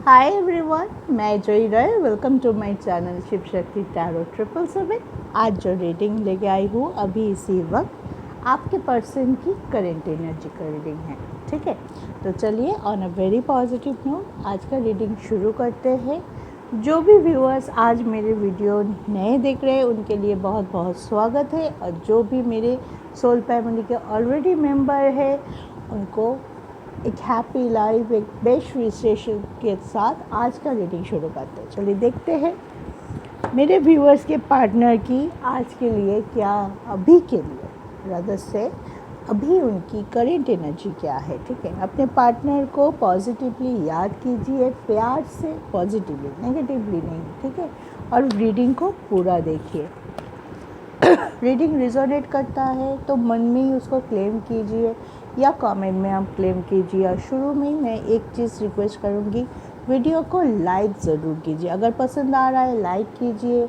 हाय everyone, मैं Jay Roy. Welcome to my channel Shiv Shakti tarot 777। आज जो रीडिंग लेके आई हूँ अभी इसी वक्त आपके पर्सन की करेंट एनर्जी का रीडिंग है। ठीक है, तो चलिए on a very positive note आज का रीडिंग शुरू करते हैं। जो भी व्यूअर्स आज मेरे वीडियो नए देख रहे हैं उनके लिए बहुत बहुत स्वागत है, और जो भी मेरे सोल फैमिली के ऑलरेडी मेंबर है उनको एक हैप्पी लाइफ, एक बेस्ट विशेषण के साथ आज का रीडिंग शुरू करते हैं। चलिए देखते हैं मेरे व्यूअर्स के पार्टनर की आज के लिए क्या, अभी के लिए रदर से अभी उनकी करेंट एनर्जी क्या है। ठीक है, अपने पार्टनर को पॉजिटिवली याद कीजिए, प्यार से, पॉजिटिवली, नेगेटिवली नहीं। ठीक है, और रीडिंग को पूरा देखिए। रीडिंग रिजोनेट करता है तो मन में ही उसको क्लेम कीजिए या कमेंट में आप क्लेम कीजिए। और शुरू में ही मैं एक चीज़ रिक्वेस्ट करूँगी, वीडियो को लाइक ज़रूर कीजिए। अगर पसंद आ रहा है लाइक कीजिए,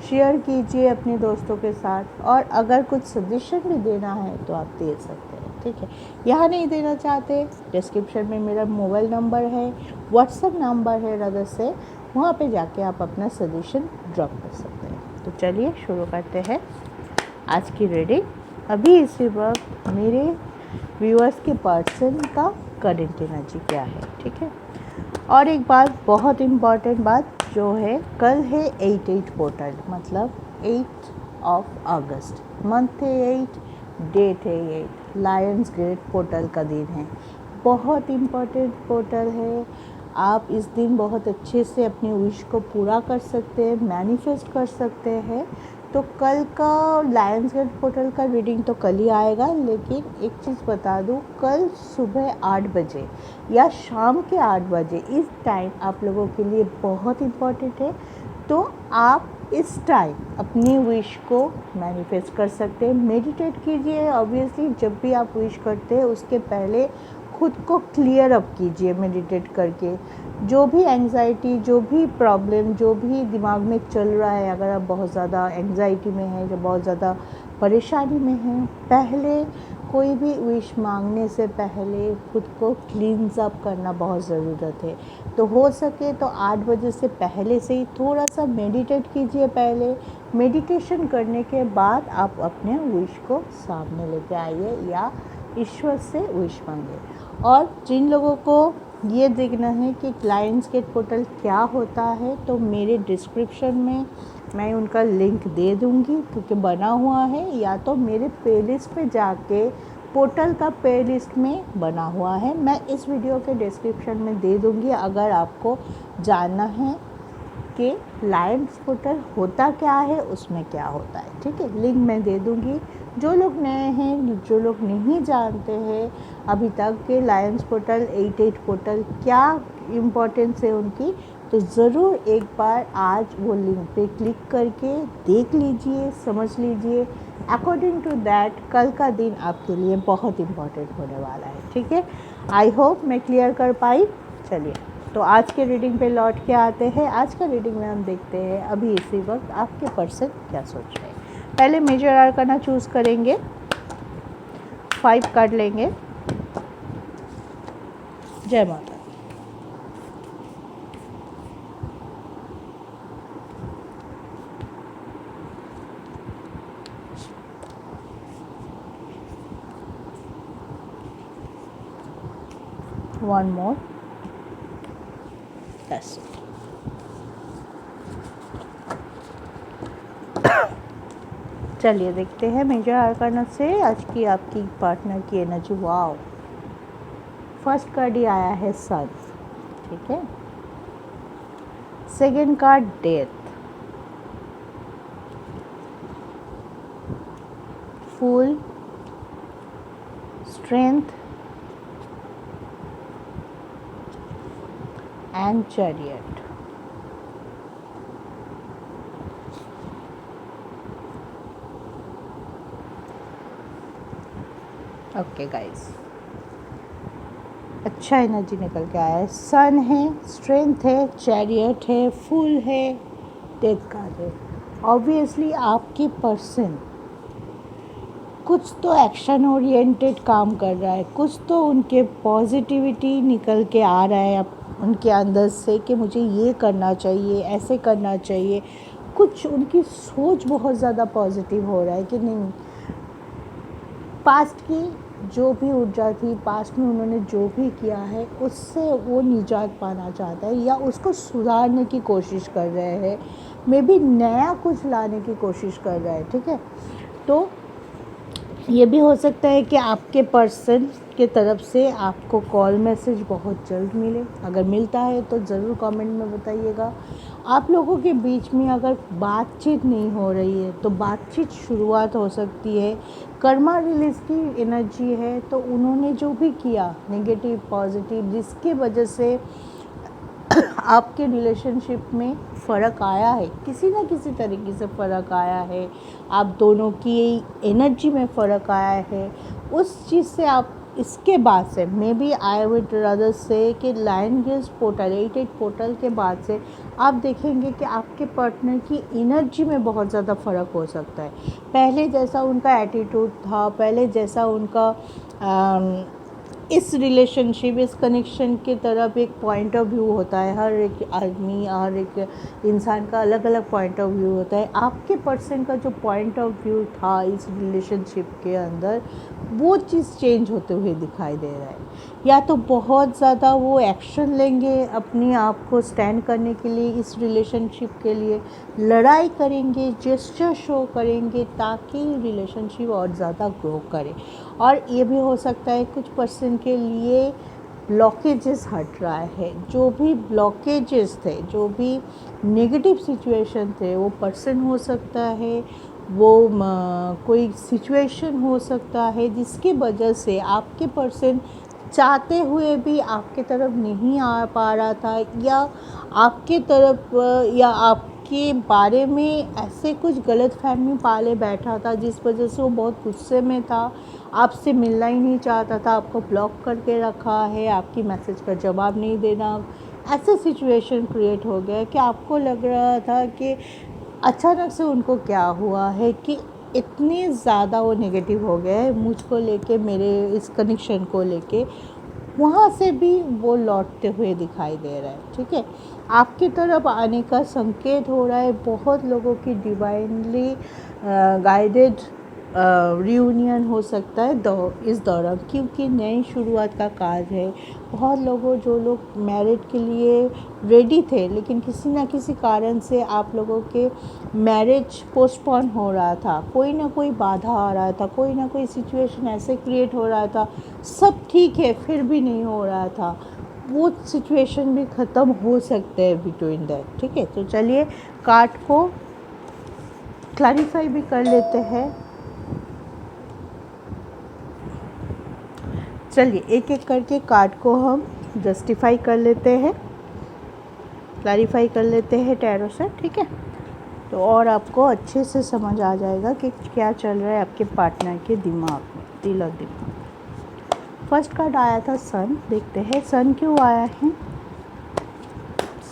शेयर कीजिए अपने दोस्तों के साथ, और अगर कुछ सजेशन भी देना है तो आप दे सकते हैं। ठीक है, यहाँ नहीं देना चाहते, डिस्क्रिप्शन में मेरा मोबाइल नंबर है, व्हाट्सएप नंबर है रदर से, वहाँ पे जाके आप अपना सजेशन ड्रॉप कर सकते हैं। तो चलिए शुरू करते हैं आज की रीडिंग। अभी इसी वक्त मेरे व्यूअर्स के पर्सन का करंट एनर्जी क्या है। ठीक है, और एक बात, बहुत इम्पॉर्टेंट बात जो है, कल है 8/8 पोर्टल, मतलब 8 अगस्त, मंथ है 8, डेट है 8, लायंस गेट पोर्टल का दिन है। बहुत इम्पॉर्टेंट पोर्टल है। आप इस दिन बहुत अच्छे से अपनी विश को पूरा कर सकते हैं, मैनिफेस्ट कर सकते हैं। तो कल का लायंस गेट पोर्टल का रीडिंग तो कल ही आएगा, लेकिन एक चीज़ बता दूँ, कल सुबह 8 बजे या शाम के 8 बजे इस टाइम आप लोगों के लिए बहुत इम्पॉर्टेंट है। तो आप इस टाइम अपनी विश को मैनिफेस्ट कर सकते हैं। मेडिटेट कीजिए। ऑब्वियसली जब भी आप विश करते हैं उसके पहले खुद को क्लियर अप कीजिए मेडिटेट करके। जो भी एंग्जाइटी, जो भी प्रॉब्लम, जो भी दिमाग में चल रहा है, अगर आप बहुत ज़्यादा एंग्जाइटी में हैं, जो बहुत ज़्यादा परेशानी में हैं, पहले कोई भी विश मांगने से पहले खुद को क्लींस अप करना बहुत ज़रूरत है। तो हो सके तो 8 बजे से पहले से ही थोड़ा सा मेडिटेट कीजिए। पहले मेडिटेशन करने के बाद आप अपने विश को सामने लेके आइए या ईश्वर से विश मांगे। और जिन लोगों को ये देखना है कि लायंस गेट पोर्टल क्या होता है, तो मेरे डिस्क्रिप्शन में मैं उनका लिंक दे दूँगी, क्योंकि बना हुआ है, या तो मेरे प्लेलिस्ट पे जाके पोर्टल का प्लेलिस्ट में बना हुआ है, मैं इस वीडियो के डिस्क्रिप्शन में दे दूँगी अगर आपको जानना है कि लायंस पोर्टल होता क्या है, उसमें क्या होता है। ठीक है, लिंक मैं दे दूँगी। जो लोग नए हैं, जो लोग नहीं जानते हैं अभी तक के लायंस पोर्टल, 8/8 पोर्टल क्या इम्पोर्टेंस है उनकी, तो ज़रूर एक बार आज वो लिंक पे क्लिक करके देख लीजिए, समझ लीजिए। अकॉर्डिंग टू दैट कल का दिन आपके लिए बहुत इम्पॉर्टेंट होने वाला है। ठीक है, आई होप मैं क्लियर कर पाई। चलिए तो आज के रीडिंग पे लौट के आते हैं। आज का रीडिंग में हम देखते हैं अभी इसी वक्त आपके पर्सन क्या सोच रहे हैं। पहले मेजर आर्काना चूज़ करेंगे, 5 कार्ड लेंगे। जय माता। One more, yes. चलिए देखते हैं मेजर आर्काना से आज की आपकी पार्टनर की एनर्जी। वाओ, फर्स्ट कार्ड ही आया है सन। ठीक है, second card death, full, strength and chariot. Okay guys, अच्छा एनर्जी निकल के आया है। सन है, स्ट्रेंथ है, चैरियट है, फुल है, डेथ कार्ड है। ऑब्वियसली आपके पर्सन कुछ तो एक्शन ओरिएंटेड काम कर रहा है, कुछ तो उनके पॉजिटिविटी निकल के आ रहा है उनके अंदर से कि मुझे ये करना चाहिए, ऐसे करना चाहिए। कुछ उनकी सोच बहुत ज़्यादा पॉजिटिव हो रहा है कि नहीं, पास्ट की जो भी ऊर्जा थी, पास्ट में उन्होंने जो भी किया है उससे वो निजात पाना चाहता है या उसको सुधारने की कोशिश कर रहे हैं, मे बी नया कुछ लाने की कोशिश कर रहा है। ठीक है, तो ये भी हो सकता है कि आपके पर्सन के तरफ से आपको कॉल मैसेज बहुत जल्द मिले। अगर मिलता है तो ज़रूर कमेंट में बताइएगा। आप लोगों के बीच में अगर बातचीत नहीं हो रही है तो बातचीत शुरुआत हो सकती है। कर्मा रिलीज की एनर्जी है, तो उन्होंने जो भी किया नेगेटिव पॉजिटिव, जिसके वजह से आपके रिलेशनशिप में फ़र्क आया है, किसी न किसी तरीके से फ़र्क आया है, आप दोनों की एनर्जी में फ़र्क आया है, उस चीज़ से आप इसके बाद से maybe I would rather say कि लायन गेज पोर्टल 88 पोर्टल के बाद से आप देखेंगे कि आपके पार्टनर की एनर्जी में बहुत ज़्यादा फ़र्क हो सकता है। पहले जैसा उनका एटीट्यूड था, पहले जैसा उनका इस रिलेशनशिप, इस कनेक्शन की तरफ एक पॉइंट ऑफ व्यू होता है। हर एक आदमी, हर एक इंसान का अलग अलग पॉइंट ऑफ व्यू होता है। आपके पर्सन का जो पॉइंट ऑफ व्यू था इस रिलेशनशिप के अंदर, वो चीज़ चेंज होते हुए दिखाई दे रहा है। या तो बहुत ज़्यादा वो एक्शन लेंगे अपने आप को स्टैंड करने के लिए, इस रिलेशनशिप के लिए लड़ाई करेंगे, जेस्चर शो करेंगे ताकि रिलेशनशिप और ज़्यादा ग्रो करे। और ये भी हो सकता है कुछ पर्सन के लिए ब्लॉकेजेस हट रहा है। जो भी ब्लॉकेजेस थे, जो भी नेगेटिव सिचुएशन थे, वो पर्सन हो सकता है, वो कोई सिचुएशन हो सकता है जिसकी वजह से आपके पर्सन चाहते हुए भी आपके तरफ नहीं आ पा रहा था, या आपके तरफ या आपके बारे में ऐसे कुछ गलतफहमी पाले बैठा था जिस वजह से वो बहुत गुस्से में था, आपसे मिलना ही नहीं चाहता था, आपको ब्लॉक करके रखा है, आपकी मैसेज का जवाब नहीं देना। ऐसे सिचुएशन क्रिएट हो गया कि आपको लग रहा था कि अचानक से उनको क्या हुआ है कि इतने ज़्यादा वो नेगेटिव हो गए मुझको लेके, मेरे इस कनेक्शन को लेके। वहाँ से भी वो लौटते हुए दिखाई दे रहा है। ठीक है, आपकी तरफ आने का संकेत हो रहा है। बहुत लोगों की डिवाइनली गाइडेड रियूनियन हो सकता है इस दौरान, क्योंकि नई शुरुआत का काज है। बहुत लोगों, जो लोग मैरिज के लिए रेडी थे लेकिन किसी न किसी कारण से आप लोगों के मैरिज पोस्टपोन हो रहा था, कोई ना कोई बाधा आ रहा था, कोई ना कोई सिचुएशन ऐसे क्रिएट हो रहा था, सब ठीक है फिर भी नहीं हो रहा था, वो सिचुएशन भी ख़त्म हो सकते हैं बिटवीन दैट। ठीक है, तो चलिए कार्ड को क्लैरिफाई भी कर लेते हैं। चलिए एक एक करके कार्ड को हम जस्टिफाई कर लेते हैं, क्लैरिफाई कर लेते हैं टैरो से। ठीक है, तो और आपको अच्छे से समझ आ जाएगा कि क्या चल रहा है आपके पार्टनर के दिमाग में, दिल और दिमाग। फर्स्ट कार्ड आया था सन। देखते हैं सन क्यों आया है।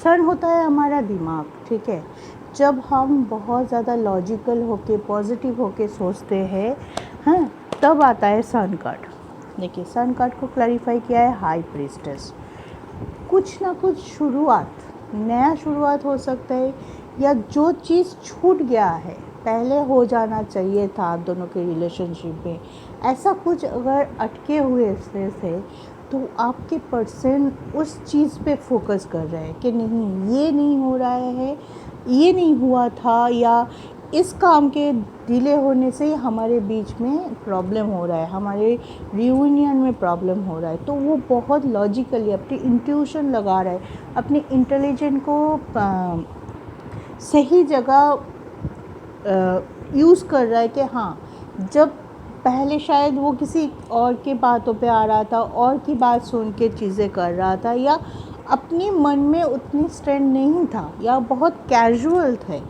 सन होता है हमारा दिमाग। ठीक है, जब हम बहुत ज़्यादा लॉजिकल होके, पॉजिटिव होके सोचते हैं, हाँ, तब आता है सन कार्ड। देखिए सन कार्ड को क्लैरिफाई किया है हाई प्रीस्टेस। कुछ ना कुछ शुरुआत, नया शुरुआत हो सकता है, या जो चीज़ छूट गया है, पहले हो जाना चाहिए था आप दोनों के रिलेशनशिप में, ऐसा कुछ अगर अटके हुए थे तो आपके पर्सन उस चीज़ पे फोकस कर रहे हैं कि नहीं, ये नहीं हो रहा है, ये नहीं हुआ था, या इस काम के डिले होने से हमारे बीच में प्रॉब्लम हो रहा है, हमारे रियूनियन में प्रॉब्लम हो रहा है। तो वो बहुत लॉजिकली अपनी इंट्यूशन लगा रहा है, अपने इंटेलिजेंट को सही जगह यूज़ कर रहा है कि हाँ, जब पहले शायद वो किसी और की बातों पे आ रहा था, और की बात सुन के चीज़ें कर रहा था, या अपने मन में उतनी स्ट्रेंथ नहीं था, या बहुत कैजुअल थे।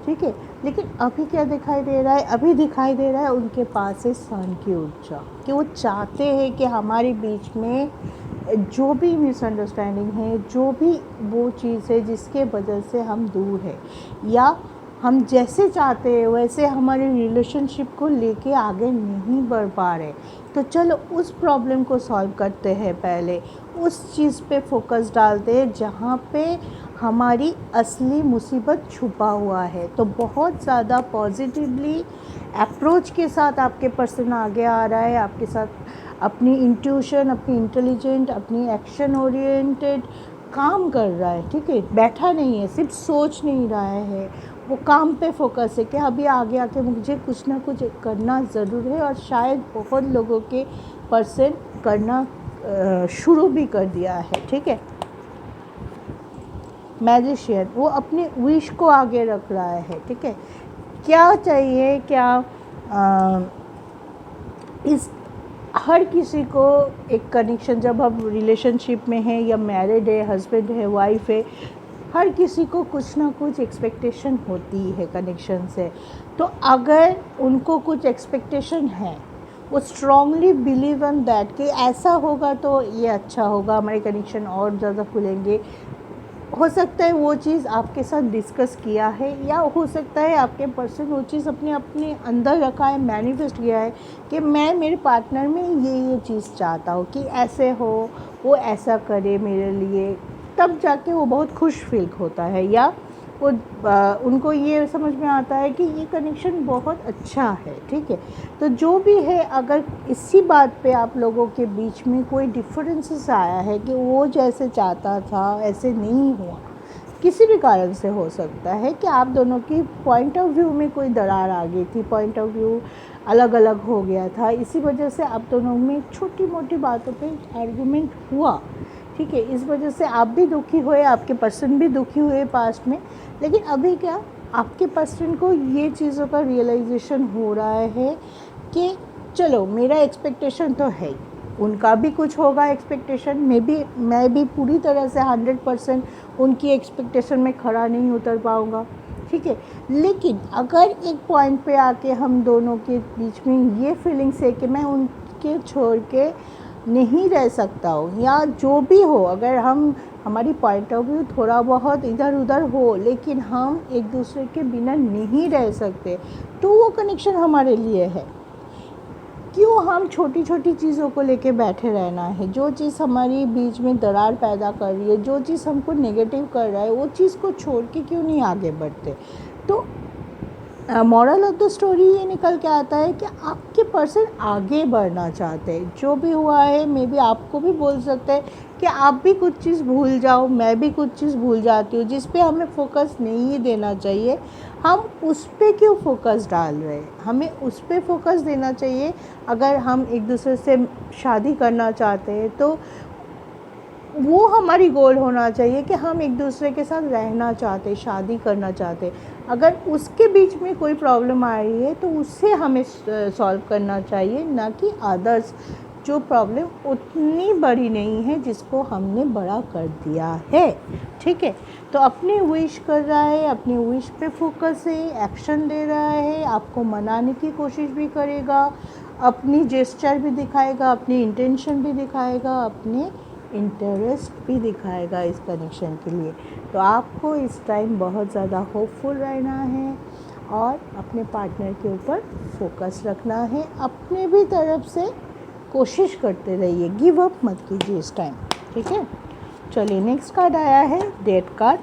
ठीक है, लेकिन अभी क्या दिखाई दे रहा है, अभी दिखाई दे रहा है उनके पास है सन की ऊर्जा, कि वो चाहते हैं कि हमारे बीच में जो भी मिसअंडरस्टैंडिंग है, जो भी वो चीज़ है जिसके वजह से हम दूर हैं, या हम जैसे चाहते हैं वैसे हमारे रिलेशनशिप को लेके आगे नहीं बढ़ पा रहे, तो चलो उस प्रॉब्लम को सॉल्व करते हैं। पहले उस चीज़ पे फोकस डालते हैं जहाँ पे हमारी असली मुसीबत छुपा हुआ है। तो बहुत ज़्यादा पॉजिटिवली अप्रोच के साथ आपके पर्सन आगे आ रहा है, आपके साथ अपनी इंट्यूशन, अपनी इंटेलिजेंट, अपनी एक्शन ओरिएंटेड काम कर रहा है, ठीक है। बैठा नहीं है, सिर्फ सोच नहीं रहा है, वो काम पे फोकस है कि अभी आगे आके मुझे कुछ ना कुछ करना ज़रूर है। और शायद बहुत लोगों के पर्सन करना शुरू भी कर दिया है, ठीक है। मैजिशियन वो अपने विश को आगे रख रहा है, ठीक है। क्या चाहिए, क्या इस हर किसी को एक कनेक्शन, जब हम रिलेशनशिप में हैं या मैरिड है, हस्बैंड है, वाइफ है, हर किसी को कुछ ना कुछ एक्सपेक्टेशन होती है कनेक्शन से। तो अगर उनको कुछ एक्सपेक्टेशन है, वो स्ट्रांगली बिलीव इन दैट कि ऐसा होगा तो ये अच्छा होगा, हमारे कनेक्शन और ज़्यादा खुलेंगे। हो सकता है वो चीज़ आपके साथ डिस्कस किया है, या हो सकता है आपके पर्सन वो चीज़ अपने अंदर रखा है, मैनिफेस्ट किया है कि मैं मेरे पार्टनर में ये चीज़ चाहता हूँ कि ऐसे हो, वो ऐसा करे मेरे लिए। तब जाके वो बहुत खुश फील होता है, या वो उनको ये समझ में आता है कि ये कनेक्शन बहुत अच्छा है, ठीक है। तो जो भी है, अगर इसी बात पे आप लोगों के बीच में कोई डिफरेंसेस आया है कि वो जैसे चाहता था ऐसे नहीं हुआ, किसी भी कारण से हो सकता है कि आप दोनों की पॉइंट ऑफ व्यू में कोई दरार आ गई थी, पॉइंट ऑफ व्यू अलग अलग हो गया था, इसी वजह से आप दोनों में छोटी मोटी बातों पे आर्गुमेंट हुआ, ठीक है। इस वजह से आप भी दुखी हुए, आपके पर्सन भी दुखी हुए पास्ट में। लेकिन अभी क्या, आपके पर्सन को ये चीज़ों का रियलाइजेशन हो रहा है कि चलो मेरा एक्सपेक्टेशन तो है ही, उनका भी कुछ होगा एक्सपेक्टेशन, मैं भी पूरी तरह से 100% उनकी एक्सपेक्टेशन में खड़ा नहीं उतर पाऊँगा, ठीक है। लेकिन अगर एक पॉइंट पे आके हम दोनों के बीच में ये फीलिंग्स है कि मैं उनके छोड़ के नहीं रह सकता हूँ, या जो भी हो, अगर हमारी पॉइंट ऑफ व्यू थोड़ा बहुत इधर उधर हो, लेकिन हम एक दूसरे के बिना नहीं रह सकते, तो वो कनेक्शन हमारे लिए है। क्यों हम छोटी छोटी चीज़ों को लेके बैठे रहना है? जो चीज़ हमारी बीच में दरार पैदा कर रही है, जो चीज़ हमको नेगेटिव कर रहा है, वो चीज़ को छोड़ के क्यों नहीं आगे बढ़ते? तो मॉरल ऑफ द स्टोरी ये निकल के आता है कि आपके पर्सन आगे बढ़ना चाहते हैं। जो भी हुआ है, मे बी आपको भी बोल सकते हैं कि आप भी कुछ चीज़ भूल जाओ, मैं भी कुछ चीज़ भूल जाती हूँ, जिस पे हमें फोकस नहीं देना चाहिए, हम उस पे क्यों फोकस डाल रहे हैं? हमें उस पे फोकस देना चाहिए। अगर हम एक दूसरे से शादी करना चाहते हैं, तो वो हमारी गोल होना चाहिए कि हम एक दूसरे के साथ रहना चाहते, शादी करना चाहते। अगर उसके बीच में कोई प्रॉब्लम आ रही है, तो उससे हमें सॉल्व करना चाहिए, ना कि अदर्स जो प्रॉब्लम उतनी बड़ी नहीं है जिसको हमने बड़ा कर दिया है, ठीक है। तो अपनी विश कर रहा है, अपनी विश पे फोकस है, एक्शन दे रहा है, आपको मनाने की कोशिश भी करेगा, अपनी जेस्चर भी दिखाएगा, अपनी इंटेंशन भी दिखाएगा, अपने इंटरेस्ट भी दिखाएगा इस कनेक्शन के लिए। तो आपको इस टाइम बहुत ज़्यादा होपफुल रहना है और अपने पार्टनर के ऊपर फोकस रखना है। अपने भी तरफ से कोशिश करते रहिए, गिव अप मत कीजिए इस टाइम, ठीक है। चलिए, नेक्स्ट कार्ड आया है डेट कार्ड।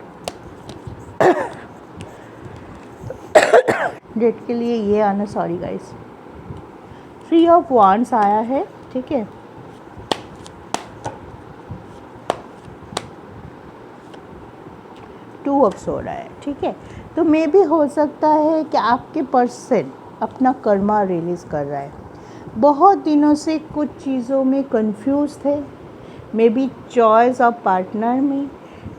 डेट के लिए ये आना, सॉरी गाइस, 3 ऑफ वांड्स आया है, ठीक है। टू ऑफ सोर्ड है, ठीक है। तो मे भी हो सकता है कि आपके पर्सन अपना कर्मा रिलीज़ कर रहा है। बहुत दिनों से कुछ चीज़ों में कंफ्यूज थे, may be choice of partner में,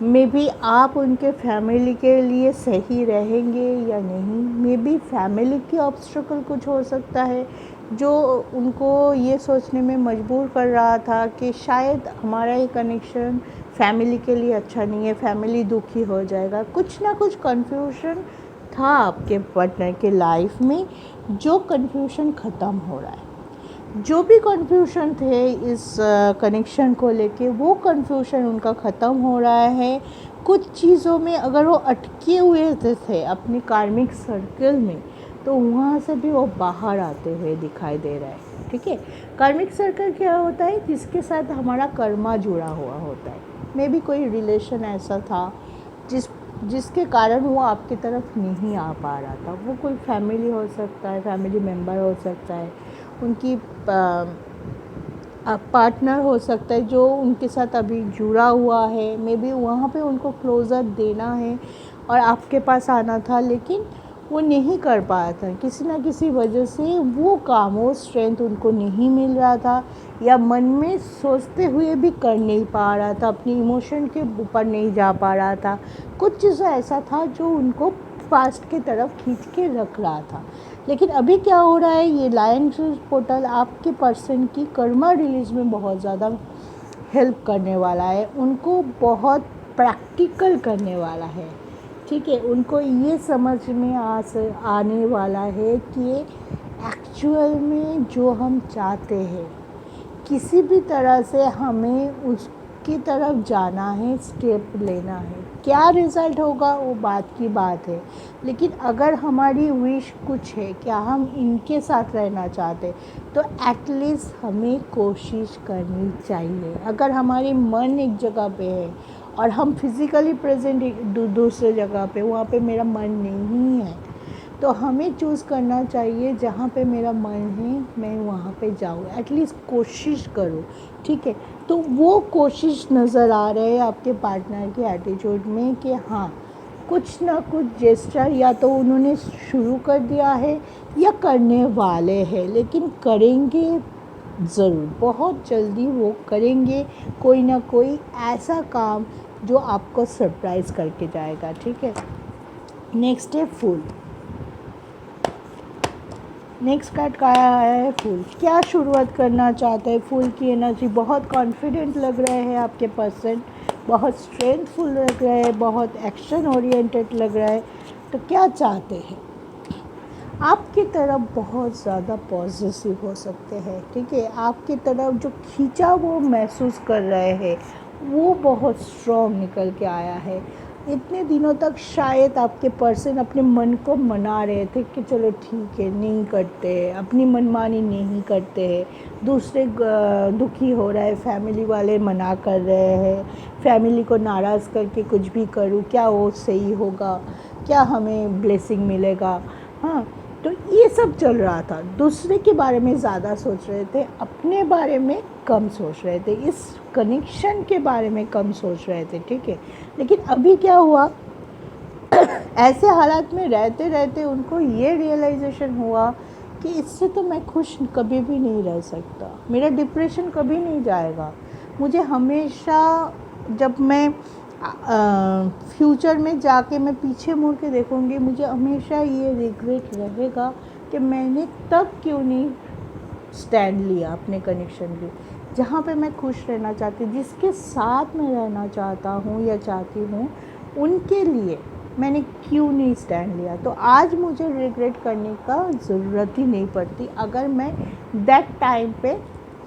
मे बी आप उनके फैमिली के लिए सही रहेंगे या नहीं, मे बी फैमिली की ऑब्स्ट्रकल कुछ हो सकता है जो उनको ये सोचने में मजबूर कर रहा था कि शायद हमारा ये कनेक्शन फैमिली के लिए अच्छा नहीं है, फैमिली दुखी हो जाएगा। कुछ ना कुछ कन्फ्यूजन था आपके पार्टनर के लाइफ में, जो कन्फ्यूजन ख़त्म हो रहा है। जो भी कन्फ्यूजन थे इस कनेक्शन को लेके, वो कन्फ्यूजन उनका ख़त्म हो रहा है। कुछ चीज़ों में अगर वो अटके हुए थे अपने कार्मिक सर्कल में, तो वहाँ से भी वो बाहर आते हुए दिखाई दे रहा है, ठीक है। कार्मिक सर्कल क्या होता है, जिसके साथ हमारा कर्मा जुड़ा हुआ होता है। मे बी कोई रिलेशन ऐसा था जिसके कारण वो आपकी तरफ नहीं आ पा रहा था। वो कोई फैमिली हो सकता है, फैमिली मेम्बर हो सकता है, उनकी पार्टनर हो सकता है जो उनके साथ अभी जुड़ा हुआ है। मे बी वहाँ पे उनको क्लोज़र देना है और आपके पास आना था, लेकिन वो नहीं कर पाया था। किसी ना किसी वजह से वो काम, वो स्ट्रेंथ उनको नहीं मिल रहा था, या मन में सोचते हुए भी कर नहीं पा रहा था, अपनी इमोशन के ऊपर नहीं जा पा रहा था। कुछ चीज़ें ऐसा था जो उनको पास्ट की तरफ खींच के रख रहा था। लेकिन अभी क्या हो रहा है, ये लायन पोर्टल आपके पर्सन की कर्मा रिलीज में बहुत ज़्यादा हेल्प करने वाला है, उनको बहुत प्रैक्टिकल करने वाला है। ठीक है, उनको ये समझ में आने वाला है कि एक्चुअल में जो हम चाहते हैं, किसी भी तरह से हमें उसकी तरफ जाना है, स्टेप लेना है। क्या रिज़ल्ट होगा वो बात की बात है, लेकिन अगर हमारी विश कुछ है, क्या हम इनके साथ रहना चाहते, तो एटलीस्ट हमें कोशिश करनी चाहिए। अगर हमारी मन एक जगह पे है और हम फिज़िकली प्रेजेंट दूसरे जगह पे, वहाँ पे मेरा मन नहीं है, तो हमें चूज़ करना चाहिए जहाँ पे मेरा मन है मैं वहाँ पे जाऊँ, एटलीस्ट कोशिश करूँ। ठीक है, तो वो कोशिश नज़र आ रहे है आपके पार्टनर के एटीट्यूड में कि हाँ, कुछ ना कुछ जेस्चर या तो उन्होंने शुरू कर दिया है या करने वाले हैं, लेकिन करेंगे ज़रूर, बहुत जल्दी वो करेंगे कोई ना कोई ऐसा काम जो आपको सरप्राइज़ करके जाएगा। ठीक है, नेक्स्ट है फूल। नेक्स्ट कार्ड का आया है फूल। क्या शुरुआत करना चाहते हैं, फूल की एनर्जी बहुत कॉन्फिडेंट लग रहे हैं आपके पर्सन, बहुत स्ट्रेंथफुल लग रहे हैं, बहुत एक्शन ओरिएंटेड लग रहा है। तो क्या चाहते हैं, आपकी तरफ बहुत ज़्यादा पॉजिटिव हो सकते हैं। ठीक है, आपकी तरफ जो खींचा वो महसूस कर रहे हैं, वो बहुत स्ट्रॉन्ग निकल के आया है। इतने दिनों तक शायद आपके पर्सन अपने मन को मना रहे थे कि चलो ठीक है, नहीं करते, अपनी मनमानी नहीं करते हैं, दूसरे दुखी हो रहा है, फैमिली वाले मना कर रहे हैं, फैमिली को नाराज़ करके कुछ भी करूँ, क्या वो सही होगा, क्या हमें ब्लेसिंग मिलेगा। हाँ, तो ये सब चल रहा था। दूसरे के बारे में ज़्यादा सोच रहे थे, अपने बारे में कम सोच रहे थे, इस कनेक्शन के बारे में कम सोच रहे थे। ठीक है, लेकिन अभी क्या हुआ, ऐसे हालात में रहते रहते उनको ये रियलाइजेशन हुआ कि इससे तो मैं खुश कभी भी नहीं रह सकता, मेरा डिप्रेशन कभी नहीं जाएगा। मुझे हमेशा, जब मैं फ्यूचर में जाके मैं पीछे मुड़ के देखूँगी, मुझे हमेशा ये रिग्रेट रहेगा कि मैंने तब क्यों नहीं स्टैंड लिया अपने कनेक्शन के, जहाँ पे मैं खुश रहना चाहती, जिसके साथ मैं रहना चाहता हूँ या चाहती हूँ, उनके लिए मैंने क्यों नहीं स्टैंड लिया। तो आज मुझे रिग्रेट करने का ज़रूरत ही नहीं पड़ती अगर मैं दैट टाइम पे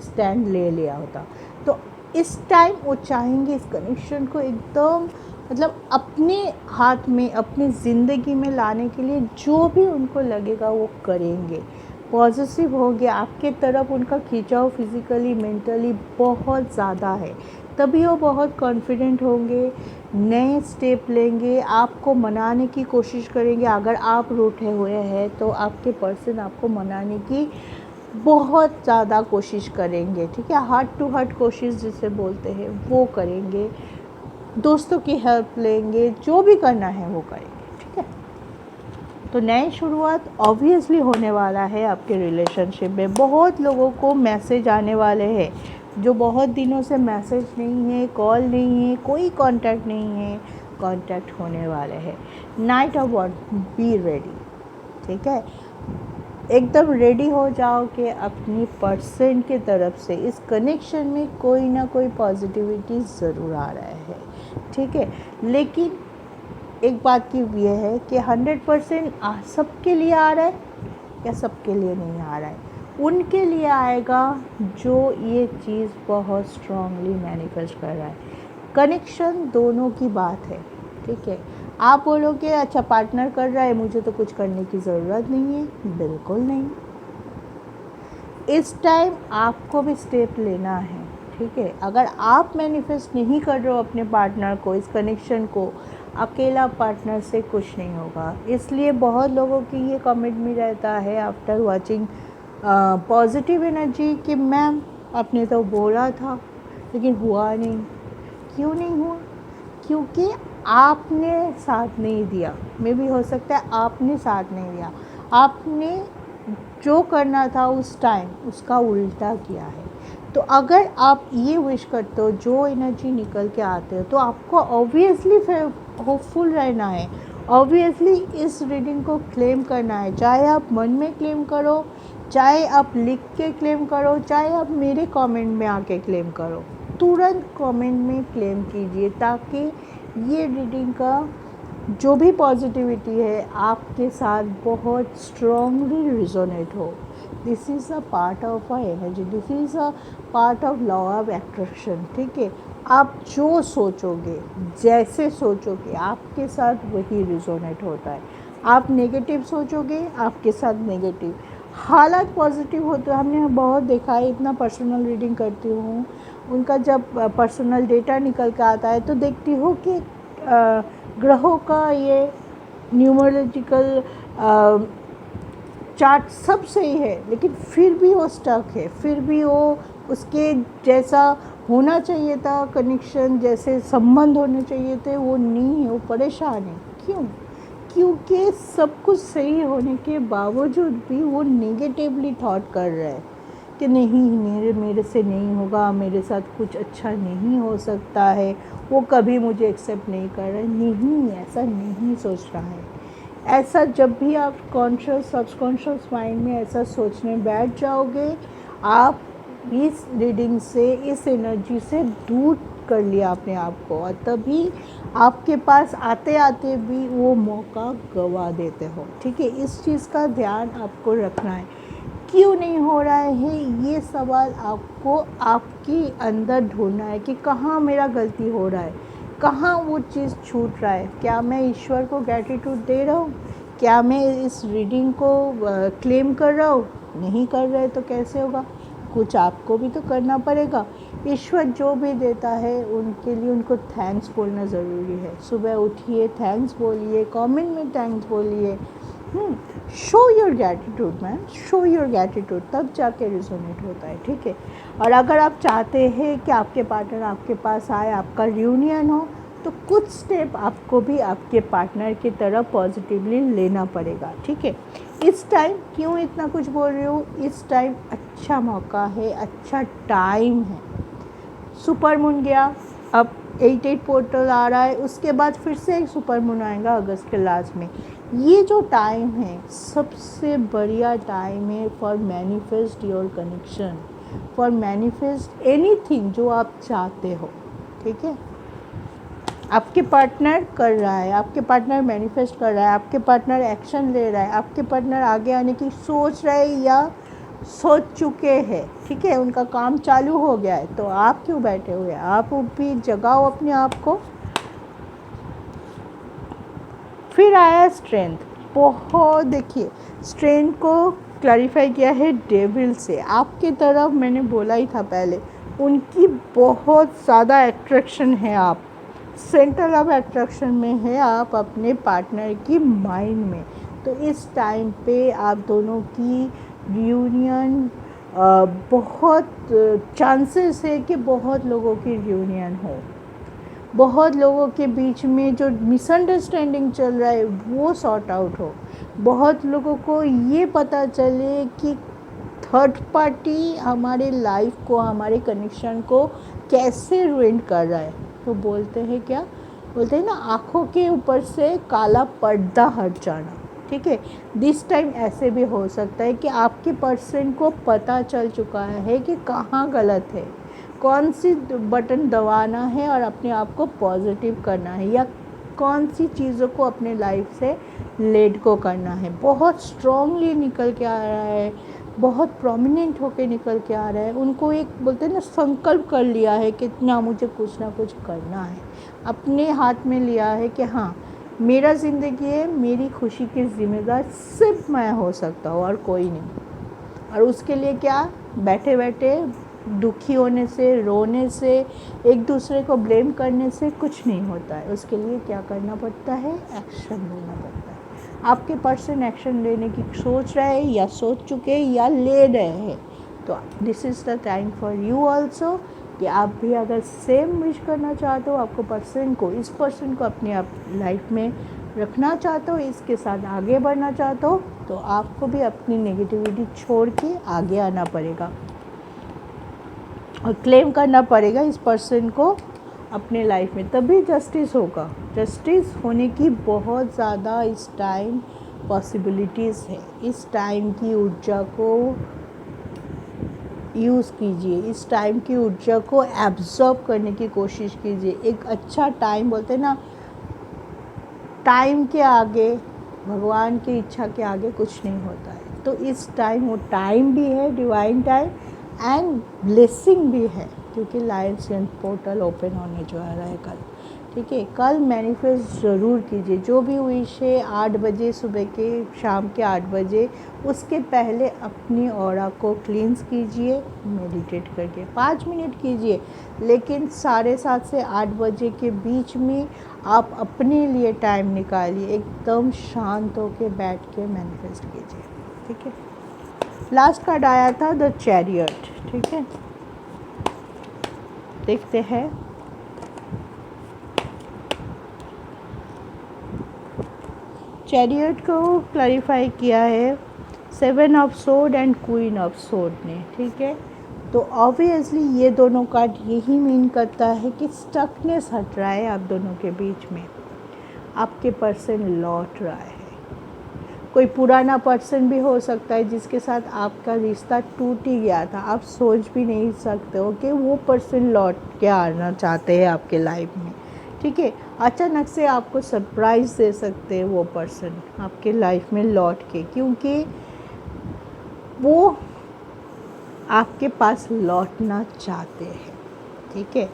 स्टैंड ले लिया होता। तो इस टाइम वो चाहेंगे इस कनेक्शन को एकदम मतलब अपने हाथ में, अपनी ज़िंदगी में लाने के लिए जो भी उनको लगेगा वो करेंगे। पॉजिटिव हो गया, आपके तरफ उनका खिंचाव फिज़िकली मेंटली बहुत ज़्यादा है, तभी वो बहुत कॉन्फिडेंट होंगे, नए स्टेप लेंगे, आपको मनाने की कोशिश करेंगे। अगर आप रूठे हुए हैं तो आपके पर्सन आपको मनाने की बहुत ज़्यादा कोशिश करेंगे। ठीक है, हार्ट टू हार्ट कोशिश जिसे बोलते हैं वो करेंगे, दोस्तों की हेल्प लेंगे, जो भी करना है वो करेंगे। ठीक है, तो नई शुरुआत ऑब्वियसली होने वाला है आपके रिलेशनशिप में। बहुत लोगों को मैसेज आने वाले हैं, जो बहुत दिनों से मैसेज नहीं है, कॉल नहीं है, कोई कांटेक्ट नहीं है, कांटेक्ट होने वाले हैं। Knight of wand, be ready. ठीक है, एकदम रेडी हो जाओ कि अपनी पर्सन की तरफ से इस कनेक्शन में कोई ना कोई पॉजिटिविटी ज़रूर आ रहा है। ठीक है, लेकिन एक बात की ये है कि 100% सबके लिए आ रहा है या सबके लिए नहीं आ रहा है। उनके लिए आएगा जो ये चीज़ बहुत स्ट्रांगली मैनिफेस्ट कर रहा है। कनेक्शन दोनों की बात है। ठीक है, आप बोलोगे अच्छा पार्टनर कर रहा है, मुझे तो कुछ करने की ज़रूरत नहीं है, बिल्कुल नहीं। इस टाइम आपको भी स्टेप लेना है, ठीक है। अगर आप मैनिफेस्ट नहीं कर रहे हो अपने पार्टनर को, इस कनेक्शन को, अकेला पार्टनर से कुछ नहीं होगा। इसलिए बहुत लोगों की ये कमेंट में रहता है आफ्टर वाचिंग पॉजिटिव एनर्जी कि मैम आपने तो बोला था लेकिन हुआ नहीं। क्यों नहीं हुआ? क्योंकि आपने साथ नहीं दिया। मे भी हो सकता है आपने साथ नहीं दिया, आपने जो करना था उस टाइम उसका उल्टा किया है। तो अगर आप ये विश करते हो, जो एनर्जी निकल के आते हो, तो आपको ऑब्वियसली होपफुल रहना है, ऑब्वियसली इस रीडिंग को क्लेम करना है। चाहे आप मन में क्लेम करो, चाहे आप लिख के क्लेम करो, चाहे आप मेरे कमेंट में आके क्लेम करो, तुरंत कमेंट में क्लेम कीजिए ताकि ये रीडिंग का जो भी पॉजिटिविटी है आपके साथ बहुत स्ट्रॉन्गली रिजोनेट हो। This is a part of a energy, this is a part of law of attraction, ठीक है। आप जो सोचोगे, जैसे सोचोगे, आपके साथ वही रिजोनेट होता है। आप नेगेटिव सोचोगे, आपके साथ नेगेटिव। हालात पॉजिटिव होते हैं, हमने बहुत देखा है, इतना पर्सनल रीडिंग करती हूँ, उनका जब पर्सनल डेटा निकल के आता है तो देखती हूँ कि ग्रहों का ये न्यूमरोलॉजिकल चार्ट सब सही है, लेकिन फिर भी वो स्टक है, फिर भी वो उसके जैसा होना चाहिए था, कनेक्शन जैसे संबंध होने चाहिए थे वो नहीं है, वो परेशान है। क्यों? क्योंकि सब कुछ सही होने के बावजूद भी वो नेगेटिवली थॉट कर रहा है कि नहीं, मेरे से नहीं होगा, मेरे साथ कुछ अच्छा नहीं हो सकता है, वो कभी मुझे एक्सेप्ट नहीं कर रहा है। नहीं, ऐसा नहीं सोच रहा है। ऐसा जब भी आप कॉन्शियस सबकॉन्शियस माइंड में ऐसा सोचने बैठ जाओगे, आप इस रीडिंग से, इस एनर्जी से दूर कर लिया अपने आप को, और तभी आपके पास आते आते भी वो मौका गवा देते हो, ठीक है। इस चीज़ का ध्यान आपको रखना है। क्यों नहीं हो रहा है ये सवाल आपको आपके अंदर ढूंढना है कि कहाँ मेरा गलती हो रहा है, कहाँ वो चीज़ छूट रहा है। क्या मैं ईश्वर को ग्रैटिट्यूड दे रहा हूँ? क्या मैं इस रीडिंग को क्लेम कर रहा हूँ? नहीं कर रहे तो कैसे होगा? कुछ आपको भी तो करना पड़ेगा। ईश्वर जो भी देता है उनके लिए उनको थैंक्स बोलना ज़रूरी है। सुबह उठिए, थैंक्स बोलिए, कमेंट में थैंक्स बोलिए। Show your gratitude man, show your gratitude, तब जाके रिजोनेट होता है, ठीक है। और अगर आप चाहते हैं कि आपके पार्टनर आपके पास आए, आपका रियूनियन हो, तो कुछ स्टेप आपको भी आपके पार्टनर की तरफ पॉजिटिवली लेना पड़ेगा, ठीक है। इस टाइम क्यों इतना कुछ बोल रही हूँ, इस टाइम अच्छा मौका है, अच्छा टाइम है। सुपर मून गया, अब 88 पोर्टल आ रहा है, उसके बाद फिर से एक सुपर मून आएगा अगस्त के लास्ट में। ये जो टाइम है सबसे बढ़िया टाइम है for manifest your connection, for manifest anything जो आप चाहते हो, ठीक है। आपके पार्टनर कर रहा है, आपके पार्टनर मैनिफेस्ट कर रहा है, आपके पार्टनर एक्शन ले रहा है, आपके पार्टनर आगे आने की सोच रहे हैं या सोच चुके हैं, ठीक है। उनका काम चालू हो गया है, तो आप क्यों बैठे हुए हैं? आप भी जगाओ अपने आप को। फिर आया स्ट्रेंथ। बहुत देखिए, स्ट्रेंथ को क्लैरिफाई किया है डेविल से। आपकी तरफ मैंने बोला ही था पहले, उनकी बहुत ज़्यादा अट्रैक्शन है, आप सेंटर ऑफ अट्रैक्शन में है आप अपने पार्टनर की माइंड में। तो इस टाइम पे आप दोनों की रियूनियन बहुत चांसेस है कि बहुत लोगों की रियूनियन हो, बहुत लोगों के बीच में जो मिसअंडरस्टैंडिंग चल रहा है वो सॉर्ट आउट हो, बहुत लोगों को ये पता चले कि थर्ड पार्टी हमारे लाइफ को, हमारे कनेक्शन को कैसे रुइन कर रहा है। तो बोलते हैं क्या, बोलते हैं ना, आँखों के ऊपर से काला पर्दा हट जाना, ठीक है। दिस टाइम ऐसे भी हो सकता है कि आपके पर्सन को पता चल चुका है कि कहाँ गलत है, कौन सी बटन दबाना है और अपने आप को पॉजिटिव करना है, या कौन सी चीज़ों को अपने लाइफ से लेट गो करना है। बहुत स्ट्रॉन्गली निकल के आ रहा है, बहुत प्रोमिनेंट होके निकल के आ रहा है। उनको एक बोलते हैं ना, संकल्प कर लिया है कि ना मुझे कुछ ना कुछ करना है, अपने हाथ में लिया है कि हाँ मेरा ज़िंदगी है, मेरी खुशी की जिम्मेदार सिर्फ मैं हो सकता हूँ और कोई नहीं। और उसके लिए क्या, बैठे बैठे दुखी होने से, रोने से, एक दूसरे को ब्लेम करने से कुछ नहीं होता है। उसके लिए क्या करना पड़ता है, एक्शन लेना पड़ता है। आपके पर्सन एक्शन लेने की सोच रहे हैं या सोच चुके हैं या ले रहे हैं, तो this is the time for you also कि आप भी अगर सेम विश करना चाहते हो, आपको पर्सन को, इस पर्सन को अपने आप लाइफ में रखना चाहते हो, इसके साथ आगे बढ़ना चाहते हो, तो आपको भी अपनी नेगेटिविटी छोड़ के आगे आना पड़ेगा और क्लेम करना पड़ेगा इस पर्सन को अपने लाइफ में, तभी जस्टिस होगा। जस्टिस होने की बहुत ज़्यादा इस टाइम पॉसिबिलिटीज़ है। इस टाइम की ऊर्जा को यूज़ कीजिए, इस टाइम की ऊर्जा को एब्जॉर्ब करने की कोशिश कीजिए। एक अच्छा टाइम, बोलते हैं ना, टाइम के आगे, भगवान की इच्छा के आगे कुछ नहीं होता है। तो इस टाइम, वो टाइम भी है डिवाइन टाइम एंड ब्लेसिंग भी है, क्योंकि लायंस गेट पोर्टल ओपन होने जो आ रहा है कल। ठीक है, कल मैनिफेस्ट ज़रूर कीजिए जो भी विश है 8 बजे सुबह के, शाम के 8 बजे, उसके पहले अपनी ऑरा को क्लींस कीजिए मेडिटेट करके, 5 मिनट कीजिए, लेकिन 7:30 से 8 बजे के बीच में आप अपने लिए टाइम निकालिए, एकदम शांत होकर बैठ के मैनिफेस्ट कीजिए। ठीक है, लास्ट कार्ड आया था द चैरियट। ठीक है, देखते हैं। चैरियट को क्लैरिफाई किया है 7 of sword and queen of sword ने। ठीक है, तो ऑब्वियसली ये दोनों कार्ड यही मीन करता है कि स्टकनेस हट रहा है आप दोनों के बीच में, आपके पर्सन लौट रहा है। कोई पुराना पर्सन भी हो सकता है जिसके साथ आपका रिश्ता टूट ही गया था, आप सोच भी नहीं सकते हो कि वो पर्सन लौट के आना चाहते हैं आपके लाइफ में। ठीक है, अचानक से आपको सरप्राइज़ दे सकते हैं वो पर्सन आपके लाइफ में लौट के, क्योंकि वो आपके पास लौटना चाहते हैं। ठीक है,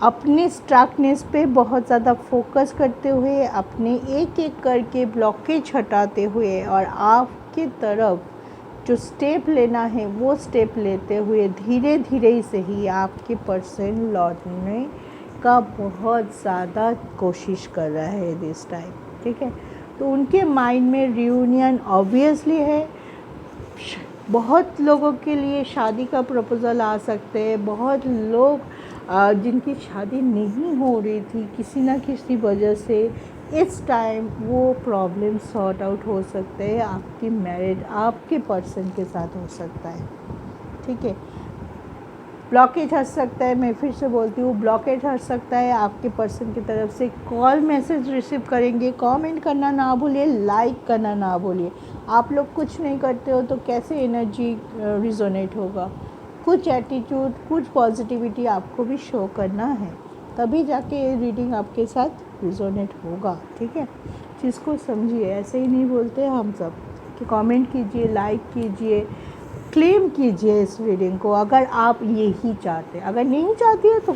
अपने स्ट्रकनेस पे बहुत ज़्यादा फोकस करते हुए, अपने एक एक करके ब्लॉकेज हटाते हुए, और आपकी तरफ जो स्टेप लेना है वो स्टेप लेते हुए धीरे धीरे से ही आपके पर्सन लौटने का बहुत ज़्यादा कोशिश कर रहा है दिस टाइम। ठीक है, तो उनके माइंड में रियूनियन ऑब्वियसली है। बहुत लोगों के लिए शादी का प्रपोज़ल आ सकते हैं। बहुत लोग जिनकी शादी नहीं हो रही थी किसी ना किसी वजह से, इस टाइम वो प्रॉब्लम सॉर्ट आउट हो सकते हैं। आपकी मैरिज आपके पर्सन के साथ हो सकता है। ठीक है, ब्लॉकेज हट सकता है, मैं फिर से बोलती हूँ, ब्लॉकेज हट सकता है। आपके पर्सन की तरफ से कॉल मैसेज रिसीव करेंगे। कमेंट करना ना भूलिए, लाइक करना ना भूलिए। आप लोग कुछ नहीं करते हो तो कैसे एनर्जी रिजोनेट होगा। कुछ एटीट्यूड, कुछ पॉजिटिविटी आपको भी शो करना है, तभी जाके ये रीडिंग आपके साथ रिजोनेट होगा। ठीक है, चीज़ को समझिए, ऐसे ही नहीं बोलते हम सब कि कमेंट कीजिए, लाइक कीजिए, क्लेम कीजिए इस रीडिंग को अगर आप यही चाहते हैं। अगर नहीं चाहती है तो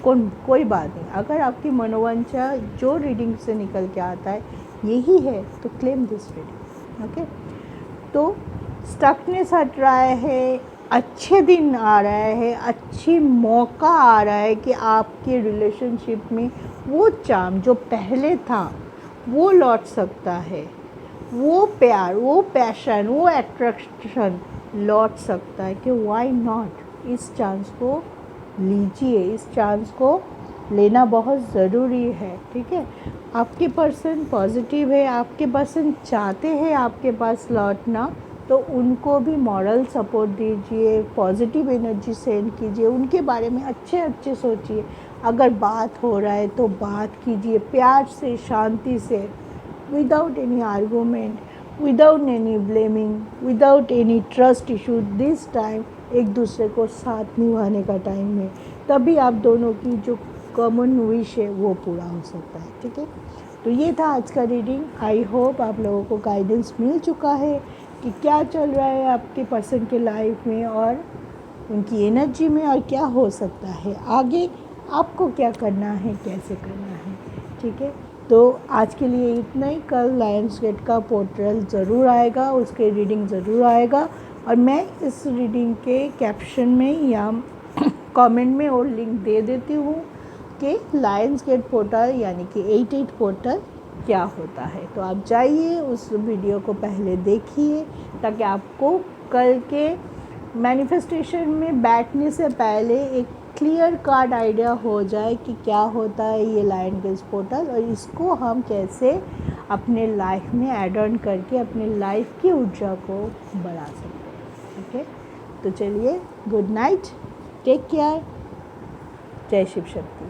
कोई बात नहीं। अगर आपकी मनोवांछा जो रीडिंग से निकल के आता है यही है तो क्लेम दिस रीडिंग। ओके, तो स्टकनेस हट रहा है, अच्छे दिन आ रहा है, अच्छी मौका आ रहा है कि आपके रिलेशनशिप में वो चार्म जो पहले था वो लौट सकता है, वो प्यार, वो पैशन, वो अट्रैक्शन लौट सकता है। कि व्हाई नॉट, इस चांस को लीजिए, इस चांस को लेना बहुत ज़रूरी है। ठीक है, आपके पर्सन पॉजिटिव है, आपके पर्सन चाहते हैं आपके पास लौटना, तो उनको भी मॉरल सपोर्ट दीजिए, पॉजिटिव एनर्जी सेंड कीजिए, उनके बारे में अच्छे अच्छे सोचिए। अगर बात हो रहा है तो बात कीजिए प्यार से, शांति से, without any argument, without any blaming, without any trust issue. This time एक दूसरे को साथ निभाने का टाइम है, तभी आप दोनों की जो कॉमन विश है वो पूरा हो सकता है। ठीक है, तो ये था आज का रीडिंग। आई होप आप लोगों को गाइडेंस मिल चुका है कि क्या चल रहा है आपके पर्सन के लाइफ में और उनकी एनर्जी में, और क्या हो सकता है आगे, आपको क्या करना है, कैसे करना है। ठीक है, तो आज के लिए इतना ही। कल लायंस गेट का पोर्टल ज़रूर आएगा, उसके रीडिंग ज़रूर आएगा। और मैं इस रीडिंग के कैप्शन में या कमेंट में और लिंक दे देती हूँ कि लायंस गेट पोर्टल यानी कि 88 पोर्टल क्या होता है। तो आप जाइए उस वीडियो को पहले देखिए ताकि आपको कल के मैनिफेस्टेशन में बैठने से पहले एक क्लियर कार्ड आइडिया हो जाए कि क्या होता है ये लायन गेट पोर्टल और इसको हम कैसे अपने लाइफ में ऐड ऑन करके अपने लाइफ की ऊर्जा को बढ़ा सकते हैं। ओके, तो चलिए, गुड नाइट, टेक केयर, जय शिव शक्ति।